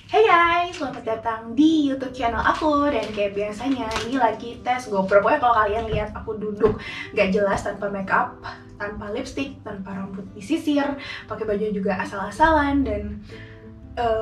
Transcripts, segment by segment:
Hey guys, selamat datang di YouTube channel aku. Dan kayak biasanya ini lagi tes GoPro. Pokoknya kalau kalian lihat aku duduk gak jelas tanpa makeup, tanpa lipstick, tanpa rambut disisir, pakai baju juga asal-asalan, dan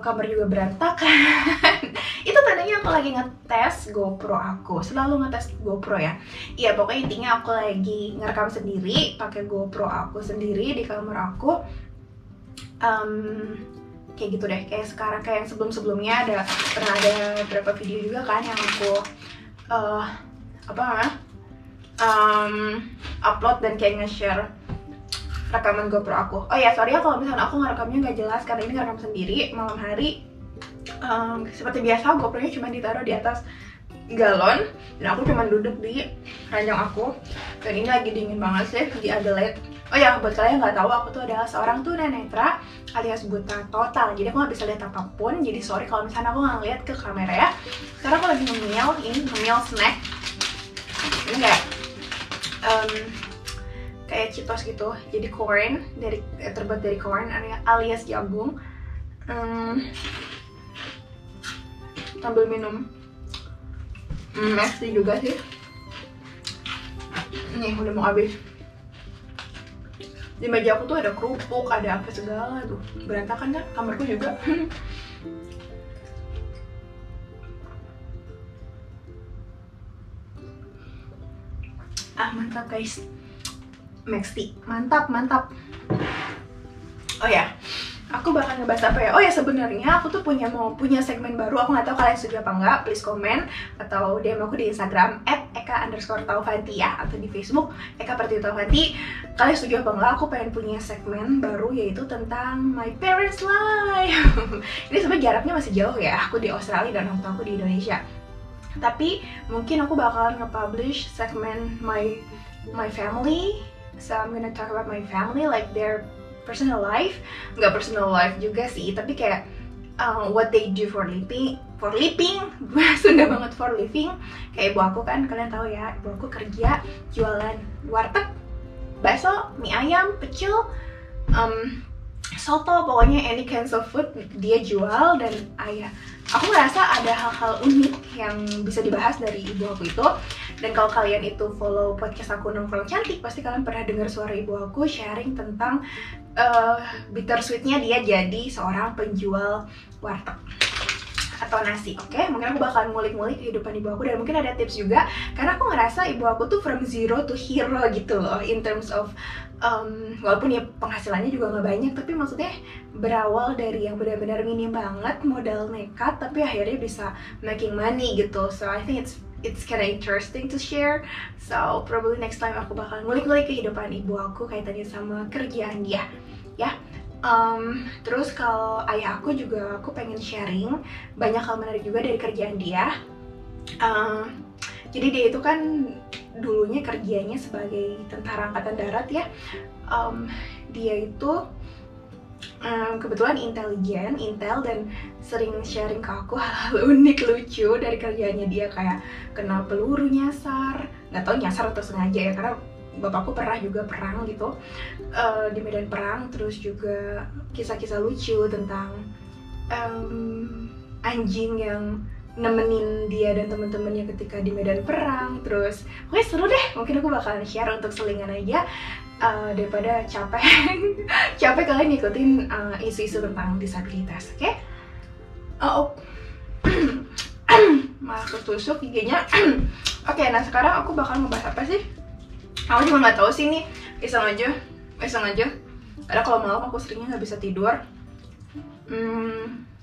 kamar juga berantakan. Itu tandanya aku lagi ngetes GoPro aku. Selalu ngetes GoPro ya. Iya, pokoknya intinya aku lagi ngerekam sendiri pakai GoPro aku sendiri di kamar aku. Kayak gitu deh, kayak sekarang, kayak yang sebelum-sebelumnya pernah ada beberapa video juga kan yang aku upload dan kayak nge-share rekaman GoPro aku. Oh ya, sorry ya kalau misalnya aku ngerekamnya nggak jelas karena ini ngerekam sendiri malam hari. Seperti biasa GoPro-nya cuma ditaruh di atas galon dan aku cuma duduk di ranjang aku. Dan ini lagi dingin banget sih di Adelaide. Oh ya, buat kalian yang nggak tahu, aku tuh adalah seorang tunanetra alias buta total. Jadi aku nggak bisa lihat apapun. Jadi sorry kalau misalnya aku nggak ngeliat ke kamera ya. Sekarang aku lagi ngemil snack. Ini kayak Cheetos gitu. Jadi corn terbuat dari corn alias jagung. Sambil minum Messi juga sih. Nih udah mau habis. Di meja aku tuh ada kerupuk, ada apa segala tuh. Berantakan kan kamarku juga. Mantap guys. Maxi, mantap. Oh ya, aku bakal ngebahas apa ya? Oh ya, sebenarnya aku tuh mau punya segmen baru. Aku nggak tahu kalian setuju apa enggak. Please komen atau DM aku di Instagram @eka_taufanti ya, atau di Facebook eka_taufanti. Kalian setuju apa enggak? Aku pengen punya segmen baru yaitu tentang my parents life. Ini sebenarnya jaraknya masih jauh ya. Aku di Australia dan orang tua aku di Indonesia. Tapi mungkin aku bakalan nge-publish segmen my family. So I'm gonna talk about my family, like their personal life. Nggak personal life juga sih, tapi kayak what they do for living. Sunda banget, for living. Kayak ibu aku kan, kalian tahu ya, ibu aku kerja jualan warteg, bakso, mie ayam, pecel, soto, pokoknya any kinds of food dia jual. Dan aku ngerasa ada hal-hal unik yang bisa dibahas dari ibu aku itu. Dan kalau kalian itu follow podcast aku Nongkrong Cantik, pasti kalian pernah dengar suara ibu aku sharing tentang bittersweetnya dia jadi seorang penjual warteg atau nasi. Oke, mungkin aku bakal ngulik-ngulik kehidupan ibu aku, dan mungkin ada tips juga karena aku ngerasa ibu aku tuh from zero to hero gitu loh, in terms of walaupun ya penghasilannya juga nggak banyak, tapi maksudnya berawal dari yang benar-benar minim banget, modal nekat, tapi akhirnya bisa making money gitu. So I think it's kind of interesting to share. So probably next time aku bakal ngulik-ngulik kehidupan ibu aku kaitannya sama kerjaan dia ya. Terus kalau ayah aku juga, aku pengen sharing banyak hal menarik juga dari kerjaan dia. Jadi dia itu kan dulunya kerjanya sebagai tentara angkatan darat ya. Dia itu kebetulan intel, dan sering sharing ke aku hal-hal unik lucu dari kerjaannya dia, kayak kena peluru nyasar, nggak tahu nyasar atau sengaja ya, karena bapakku pernah juga perang gitu di medan perang. Terus juga kisah-kisah lucu tentang anjing yang nemenin dia dan temen-temennya ketika di medan perang. Terus pokoknya seru deh, mungkin aku bakalan share untuk selingan aja daripada capek kalian ngikutin isu-isu tentang disabilitas. Oke? Malah ketusuk giginya. Oke, nah sekarang aku bakal ngebahas apa sih? Aku cuma nggak tahu sih, nih iseng aja. Karena kalau malam aku seringnya nggak bisa tidur.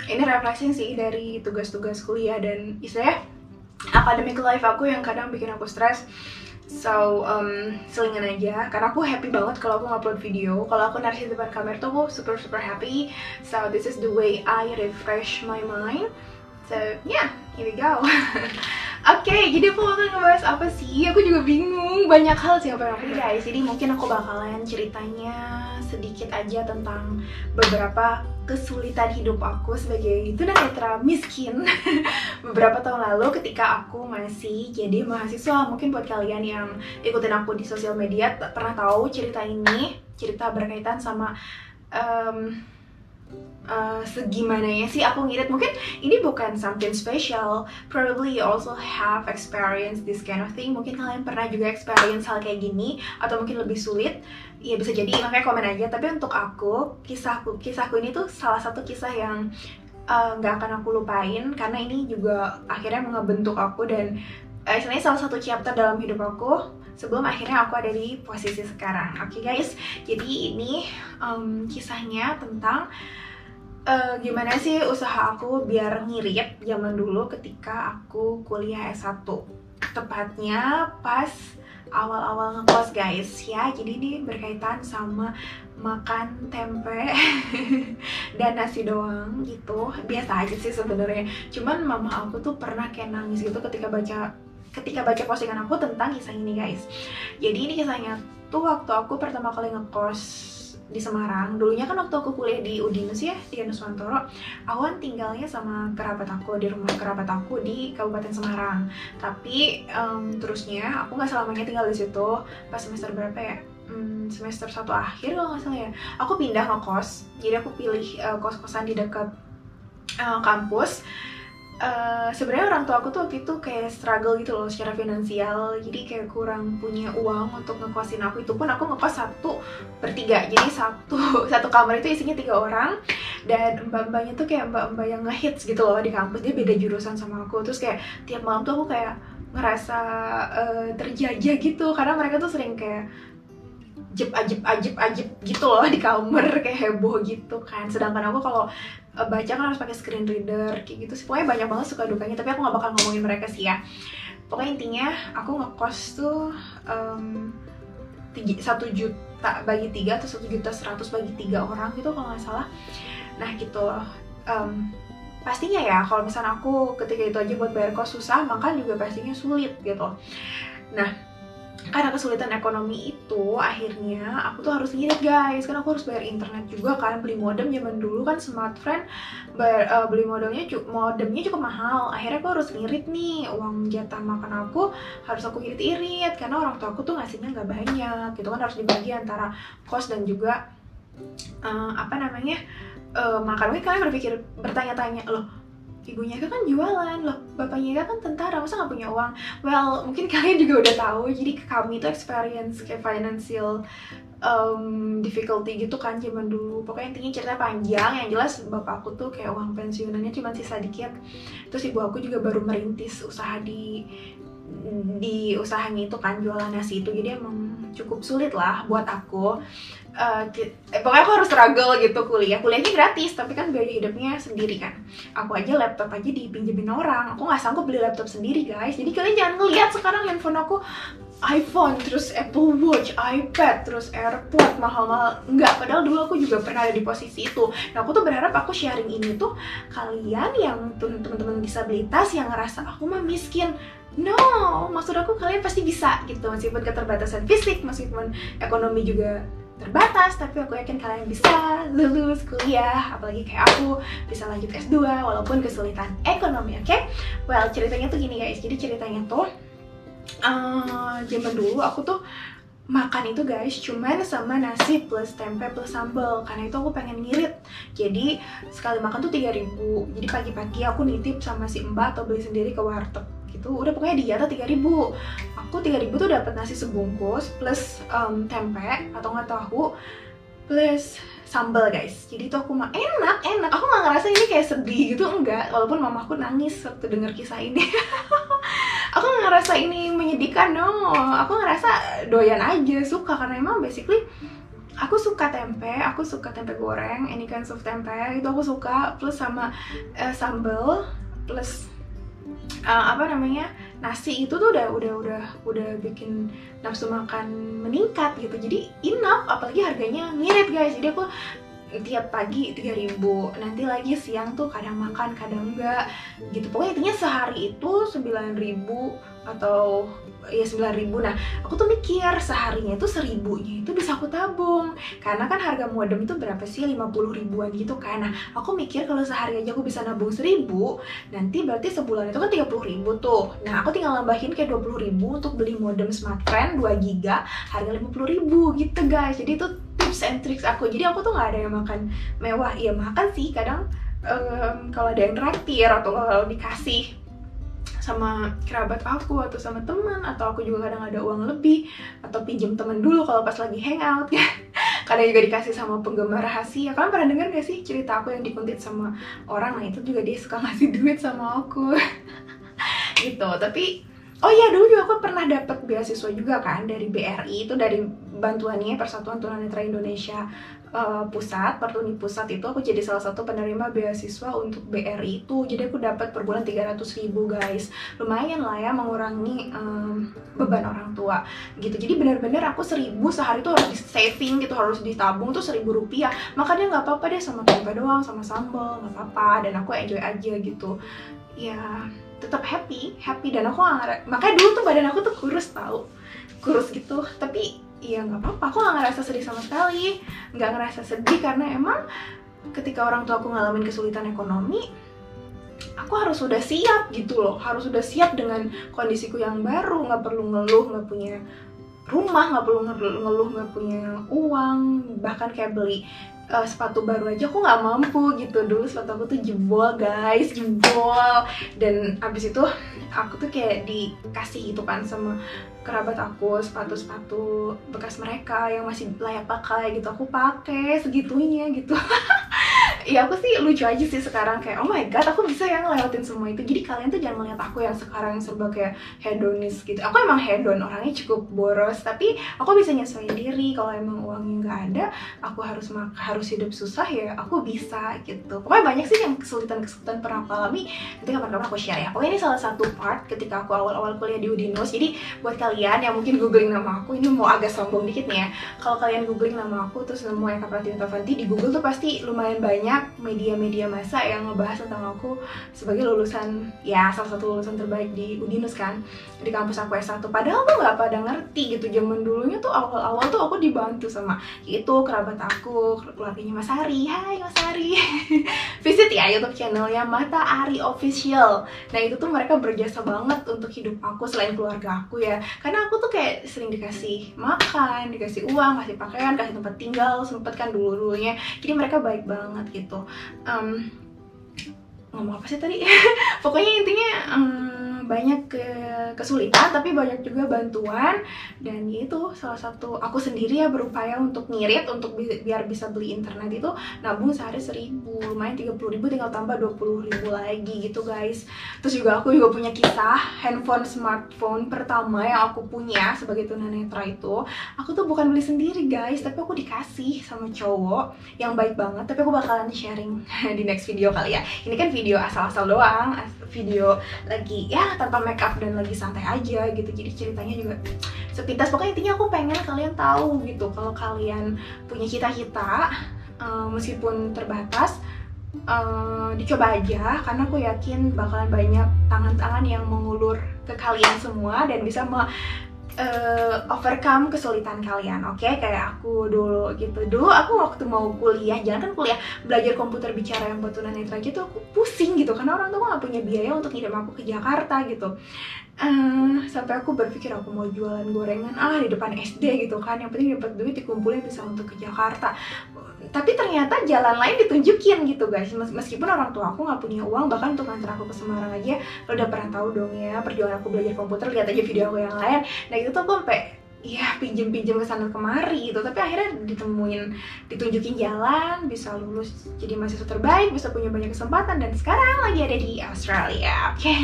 Ini refreshing sih dari tugas-tugas kuliah dan istilahnya academic life aku yang kadang bikin aku stres. So selingan aja, karena aku happy banget kalau aku ngupload video. Kalau aku narasi depan kamera tuh aku super happy. So this is the way I refresh my mind. So yeah, here we go. Oke, jadi aku bakal ngebahas apa sih? Aku juga bingung, banyak hal sih apa yang aku guys. Jadi mungkin aku bakalan ceritanya sedikit aja tentang beberapa kesulitan hidup aku sebagai tunanetra miskin beberapa tahun lalu ketika aku masih jadi mahasiswa. Mungkin buat kalian yang ikutin aku di sosial media pernah tahu cerita ini, cerita berkaitan sama segimana ya sih aku ngirit. Mungkin ini bukan something special, probably you also have experience this kind of thing. Mungkin kalian pernah juga experience hal kayak gini, atau mungkin lebih sulit, ya bisa jadi, makanya komen aja. Tapi untuk aku, kisahku ini tuh salah satu kisah yang nggak akan aku lupain, karena ini juga akhirnya ngebentuk aku dan istilahnya salah satu chapter dalam hidup aku sebelum akhirnya aku ada di posisi sekarang. Oke guys, jadi ini kisahnya tentang gimana sih usaha aku biar ngirit zaman dulu ketika aku kuliah S1. Tepatnya pas awal-awal ngekos guys ya. Jadi ini berkaitan sama makan tempe dan nasi doang gitu. Biasa aja sih sebenarnya. Cuman mama aku tuh pernah kayak nangis gitu ketika baca postingan aku tentang kisah ini guys. Jadi ini kisahnya tuh waktu aku pertama kali ngekos di Semarang. Dulunya kan waktu aku kuliah di Udinus ya, di Nuswantoro, aku kan tinggalnya sama kerabat aku, di rumah kerabat aku di Kabupaten Semarang. Tapi terusnya aku nggak selamanya tinggal di situ. Pas semester berapa ya? Semester 1 akhir kalau nggak salah ya, aku pindah ngekos. Jadi aku pilih kos-kosan di dekat kampus. Sebenarnya orang tua aku tuh waktu itu kayak struggle gitu loh secara finansial, jadi kayak kurang punya uang untuk ngekosin aku. Itu pun aku ngekos 1/3, jadi satu kamar itu isinya 3 orang, dan mbak-mbaknya tuh kayak mbak-mbak yang ngehits gitu loh di kampus. Dia beda jurusan sama aku, terus kayak tiap malam tuh aku kayak ngerasa terjajah gitu, karena mereka tuh sering kayak ajib gitu loh di kamar, kayak heboh gitu kan. Sedangkan aku kalau baca kan harus pakai screen reader kayak gitu sih. Pokoknya banyak banget suka dukanya, tapi aku nggak bakal ngomongin mereka sih ya. Pokoknya intinya aku ngekos tuh 1 juta bagi 3 atau 1.100.000 bagi 3 orang gitu kalau nggak salah. Nah gitu, pastinya ya kalau misalnya aku ketika itu aja buat bayar kos susah, makan juga pastinya sulit gitu. Nah karena kesulitan ekonomi itu, akhirnya aku tuh harus ngirit guys, kan aku harus bayar internet juga kan, beli modem. Zaman dulu kan smartphone beli modemnya cukup mahal. Akhirnya aku harus ngirit nih, uang jatah makan aku harus aku irit-irit, karena orang tua aku tuh ngasihnya nggak banyak gitu kan, harus dibagi antara kos dan juga makan. Mungkin kalian bertanya-tanya, loh ibunya kan jualan, loh bapaknya kan tentara, masa nggak punya uang? Well, mungkin kalian juga udah tahu, jadi kami tuh experience kayak financial difficulty gitu kan zaman dulu. Pokoknya intinya cerita panjang, yang jelas bapak aku tuh kayak uang pensiunannya cuma sisa dikit. Terus ibu aku juga baru merintis usaha di usahanya itu kan, jualan nasi itu. Jadi emang cukup sulit lah buat aku. Pokoknya aku harus struggle gitu kuliahnya gratis, tapi kan biaya hidupnya sendiri kan. Aku aja laptop aja dipinjemin orang, aku nggak sanggup beli laptop sendiri guys. Jadi kalian jangan ngeliat sekarang handphone aku iPhone, terus Apple Watch, iPad, terus AirPod mahal-mahal. Enggak, padahal dulu aku juga pernah ada di posisi itu. Nah aku tuh berharap aku sharing ini tuh kalian yang teman-teman disabilitas yang ngerasa aku mah miskin. No, maksud aku kalian pasti bisa gitu, meskipun keterbatasan fisik, meskipun ekonomi juga terbatas, tapi aku yakin kalian bisa lulus kuliah, apalagi kayak aku bisa lanjut S2 walaupun kesulitan ekonomi. Oke? Well, ceritanya tuh gini guys. Jadi ceritanya tuh zaman dulu aku tuh makan itu guys cuman sama nasi plus tempe plus sambal, karena itu aku pengen ngirit. Jadi sekali makan tuh 3.000. Jadi pagi-pagi aku nitip sama si mbak atau beli sendiri ke warteg gitu. Udah pokoknya di jatah 3.000. Aku 3.000 tuh dapat nasi sebungkus plus tempe atau nggak tahu plus sambal guys. Jadi itu aku mah enak. Aku nggak ngerasa ini kayak sedih gitu, enggak. Walaupun mamaku nangis waktu denger kisah ini. Aku nggak ngerasa ini menyedihkan, no. Aku ngerasa doyan aja, suka, karena emang basically aku suka tempe goreng, any kinds of tempe itu aku suka, plus sama sambal plus nasi itu tuh udah bikin nafsu makan meningkat gitu. Jadi enough, apalagi harganya ngirit guys. Jadi aku tiap pagi 3.000, nanti lagi siang tuh kadang makan kadang enggak gitu. Pokoknya intinya sehari itu 9.000 atau ya 9.000. Nah aku tuh mikir seharinya itu 1.000-nya itu bisa aku tabung, karena kan harga modem itu berapa sih, 50 ribuan gitu kan. Nah aku mikir kalau sehari aja aku bisa nabung 1.000, nanti berarti sebulan itu kan 30.000 tuh. Nah aku tinggal nambahin kayak 20.000 untuk beli modem smartphone 2 GB harga 50.000 gitu guys. Jadi itu tips and tricks aku. Jadi aku tuh nggak ada yang makan mewah, ya makan sih kadang kalau ada yang traktir atau kalau dikasih sama kerabat aku atau sama teman, atau aku juga kadang ada uang lebih atau pinjam temen dulu kalau pas lagi hangout ya. Kadang juga dikasih sama penggemar rahasia. Kalian pernah denger gak sih cerita aku yang dikuntit sama orang? Nah itu juga dia suka ngasih duit sama aku gitu. Tapi oh iya, dulu juga aku pernah dapat beasiswa juga kan dari BRI, itu dari bantuannya Persatuan Tunanetra Indonesia Pusat, Pertuni Pusat. Itu aku jadi salah satu penerima beasiswa untuk BRI itu. Jadi aku dapat per bulan 300.000 guys. Lumayan lah ya, mengurangi beban orang tua gitu. Jadi benar-benar aku 1.000 sehari tuh harus di saving gitu, harus ditabung tuh 1.000 rupiah. Makanya nggak apa-apa deh sama tempe doang, sama sambal, nggak apa-apa. Dan aku enjoy aja gitu. Ya tetap happy dan aku makanya dulu tuh badan aku tuh kurus gitu, tapi ya nggak apa-apa, aku nggak ngerasa sedih sama sekali, nggak ngerasa sedih karena emang ketika orang tua aku ngalamin kesulitan ekonomi, aku harus sudah siap gitu loh, harus sudah siap dengan kondisiku yang baru, nggak perlu ngeluh nggak punya rumah, nggak perlu ngeluh nggak punya uang, bahkan kayak beli sepatu baru aja aku nggak mampu gitu. Dulu sepatu aku tuh jebol guys, jebol. Dan abis itu aku tuh kayak dikasih gitu kan sama kerabat aku sepatu-sepatu bekas mereka yang masih layak pakai gitu, aku pakai segitunya gitu. Ya aku sih lucu aja sih sekarang, kayak oh my god aku bisa ya ngelewatin semua itu. Jadi kalian tuh jangan melihat aku yang sekarang serba kayak hedonis gitu. Aku emang hedon, orangnya cukup boros, tapi aku bisa nyesuaiin diri. Kalau emang uangnya nggak ada, aku harus hidup susah, ya aku bisa gitu. Pokoknya banyak sih yang kesulitan pernah aku alami. Nanti kapan-kapan aku share ya. Pokoknya ini salah satu part ketika aku awal-awal kuliah di Udinus. Jadi buat kalian yang mungkin googling nama aku, ini mau agak sombong dikit nih ya. Kalau kalian googling nama aku terus nemu Eka Pratinta Fanti di Google tuh pasti lumayan banyak media-media massa yang ngebahas tentang aku sebagai lulusan, ya salah satu lulusan terbaik di Udinus kan, di kampus aku S1. Padahal tuh nggak pada ngerti gitu, zaman dulunya tuh awal-awal tuh aku dibantu sama itu kerabat aku, keluarganya Mas Ari. Hai Mas Ari. Visit ya YouTube channelnya Mata Ari Official. Nah itu tuh mereka berjasa banget untuk hidup aku selain keluarga aku ya, karena aku tuh kayak sering dikasih makan, dikasih uang, kasih pakaian, kasih tempat tinggal, sempet kan dulunya. Jadi mereka baik banget gitu. Ngomong apa sih tadi? Pokoknya intinya banyak kesulitan tapi banyak juga bantuan. Dan itu salah satu aku sendiri ya berupaya untuk ngirit untuk biar bisa beli internet itu nabung sehari 1.000, lumayan 30.000, tinggal tambah 20.000 lagi gitu guys. Terus juga aku juga punya kisah smartphone pertama yang aku punya sebagai tunanetra itu. Aku tuh bukan beli sendiri guys, tapi aku dikasih sama cowok yang baik banget. Tapi aku bakalan sharing di next video kali ya. Ini kan video asal-asal doang, video lagi ya tanpa make up dan lagi santai aja gitu. Jadi ceritanya juga sepintas. Pokoknya intinya aku pengen kalian tahu gitu, kalau kalian punya cita-cita meskipun terbatas, dicoba aja, karena aku yakin bakalan banyak tangan-tangan yang mengulur ke kalian semua dan bisa overcome kesulitan kalian, oke? Kayak aku dulu gitu. Dulu aku waktu mau kuliah, jangan kan kuliah, belajar komputer bicara yang buat tunanetra aja tuh aku pusing gitu, karena orang tua gak punya biaya untuk ngirim aku ke Jakarta gitu. Sampai aku berpikir aku mau jualan gorengan di depan SD gitu kan, yang penting dapat duit dikumpulin bisa untuk ke Jakarta. Tapi ternyata jalan lain ditunjukin gitu guys. Meskipun orang tua aku nggak punya uang, bahkan untuk nganter aku ke Semarang aja, lo udah pernah tahu dong ya perjuangan aku belajar komputer, lihat aja video aku yang lain. Nah itu tuh aku sampai ya pinjem kesana kemari gitu, tapi akhirnya ditunjukin jalan, bisa lulus jadi mahasiswa terbaik, bisa punya banyak kesempatan, dan sekarang lagi ada di Australia, oke?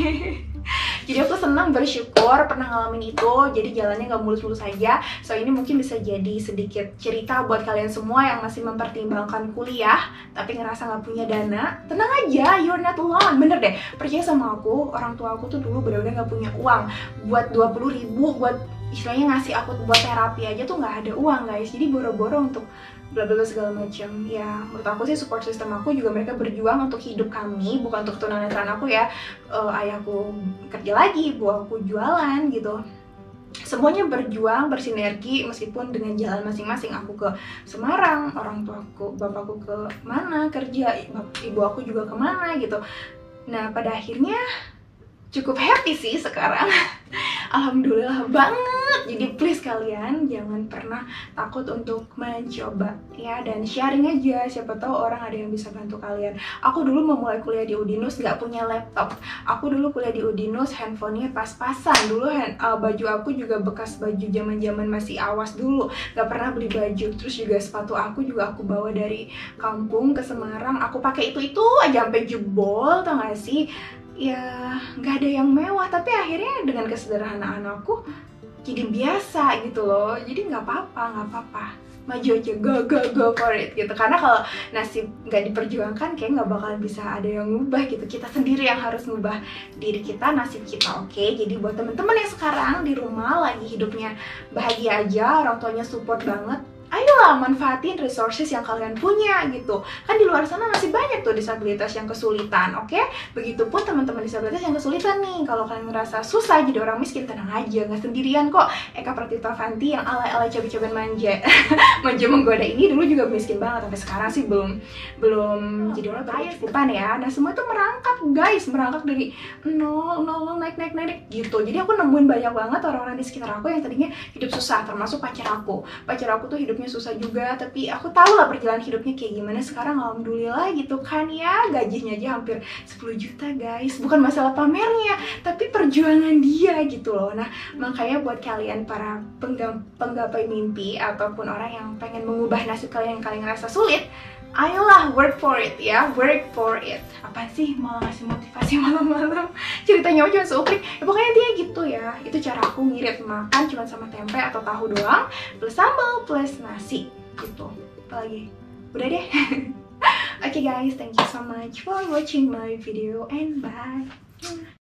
Jadi aku senang, bersyukur pernah ngalamin itu. Jadi jalannya nggak mulus-mulus aja. So ini mungkin bisa jadi sedikit cerita buat kalian semua yang masih mempertimbangkan kuliah tapi ngerasa nggak punya dana. Tenang aja, you're not alone. Bener deh, percaya sama aku, orang tua aku tuh dulu bener-bener nggak punya uang buat 20.000 buat istilahnya ngasih aku buat terapi aja tuh nggak ada uang guys. Jadi boro-boro untuk bla bla segala macam. Ya menurut aku sih support system aku juga, mereka berjuang untuk hidup kami, bukan untuk tunanetra aku ya. Ayahku kerja lagi, ibu aku jualan gitu. Semuanya berjuang, bersinergi, meskipun dengan jalan masing-masing. Aku ke Semarang, orang tuaku, bapakku ke mana kerja, ibu aku juga kemana gitu. Nah pada akhirnya cukup happy sih sekarang. alhamdulillah banget. Jadi please kalian jangan pernah takut untuk mencoba ya, dan sharing aja, siapa tahu orang ada yang bisa bantu kalian. Aku dulu memulai kuliah di Udinus nggak punya laptop. Aku dulu kuliah di Udinus handphonenya pas-pasan. Dulu baju aku juga bekas baju zaman-zaman masih awas dulu, nggak pernah beli baju. Terus juga sepatu aku juga aku bawa dari kampung ke Semarang, aku pakai itu aja sampai jebol, tau gak sih? Ya nggak ada yang mewah, tapi akhirnya dengan kesederhanaan aku jadi biasa gitu loh. Jadi nggak apa-apa, maju aja, go for it gitu. Karena kalau nasib nggak diperjuangkan kayak nggak bakal bisa ada yang ngubah gitu. Kita sendiri yang harus ngubah diri kita, nasib kita. Oke, jadi buat temen-temen yang sekarang di rumah lagi hidupnya bahagia aja, orang tuanya support banget, ayolah manfaatin resources yang kalian punya gitu. Kan di luar sana masih banyak tuh disabilitas yang kesulitan, oke? Begitupun teman-teman disabilitas yang kesulitan nih. Kalau kalian ngerasa susah jadi orang miskin, tenang aja, nggak sendirian kok. Eka Pratiptavanti yang alay-alay cabai-cabai manja manja menggoda ini dulu juga miskin banget, sampai sekarang sih belum jadi orang berkecukupan ya. Nah semua itu merangkak guys, merangkak dari nol naik gitu. Jadi aku nemuin banyak banget orang-orang di sekitar aku yang tadinya hidup susah, termasuk pacar aku tuh hidupnya susah juga, tapi aku tahu lah perjalanan hidupnya kayak gimana. Sekarang alhamdulillah gitu kan ya, gajinya aja hampir 10 juta guys. Bukan masalah pamernya, tapi perjuangan dia gitu loh. Nah makanya buat kalian para penggapai mimpi ataupun orang yang pengen mengubah nasib kalian yang kalian ngerasa sulit, ayolah work for it ya, work for it. Apa sih malah ngasih motivasi malam-malam, ceritanya cuma seuplik ya, pokoknya intinya gitu ya. Itu cara aku ngirit makan cuma sama tempe atau tahu doang plus sambal plus nasi gitu. Apalagi udah deh. Oke guys, thank you so much for watching my video and bye.